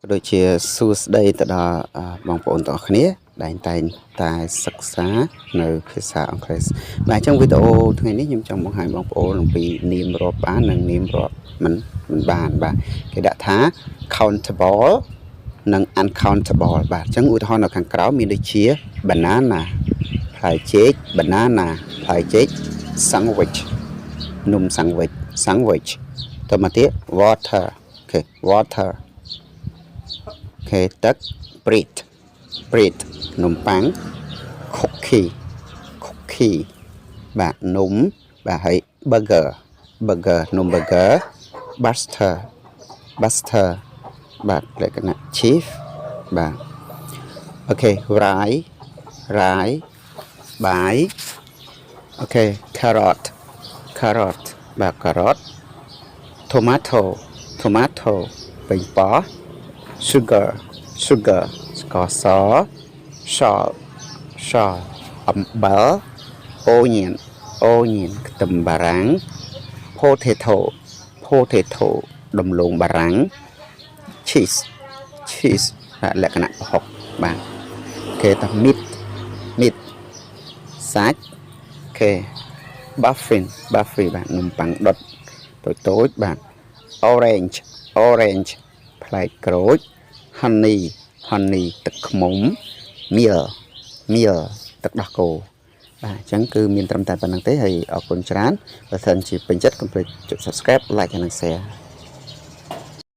ដូចជាសួស្តីទៅដល់បងប្អូនទាំងអស់គ្នាដែលតែងតែសិក្សានៅភាសាអង់គ្លេសបាទអញ្ចឹងវីដេអូថ្ងៃនេះខ្ញុំចង់បង្ហាញបងប្អូនអំពីនាមរាប់បាននិងនាមរាប់មិនបានបាទគេដាក់ថា countable និង uncountable បាទអញ្ចឹងឧទាហរណ៍នៅខាងក្រោមមានដូចជា banana ផ្លែចេក banana ផ្លែចេក sandwich នំ sandwich តមកទៀត water អូខេ waterគេទឹក bread នំប៉័ង cookie បាទនំបាទហើយ burger នំ burger buster បាទលក្ខណៈ cheese បាទអូខេ rye បាយអូខេ carrot បាទ carrot tomato ប៉េងប៉ោះ sugar ស្ករស salt អំបិល onion ខ្ទឹមបារាំង potato ដំឡូងបារាំង cheese បាទលក្ខណៈប្រហុកបាទគេថា meat សាច់គេ muffin បាទនំប៉័ងដុតតូចបាទ orange ផ្លែក្រូច honey ទឹកឃ្មុំ meal ទឹកដោះគោបាទអញ្ចឹងគឺមានត្រឹមតែប៉ុណ្្នឹងទេហើយអរគុណច្រើនបើសិនជាពេញចិត្តកុំភ្លេចចុច subscribe like និង share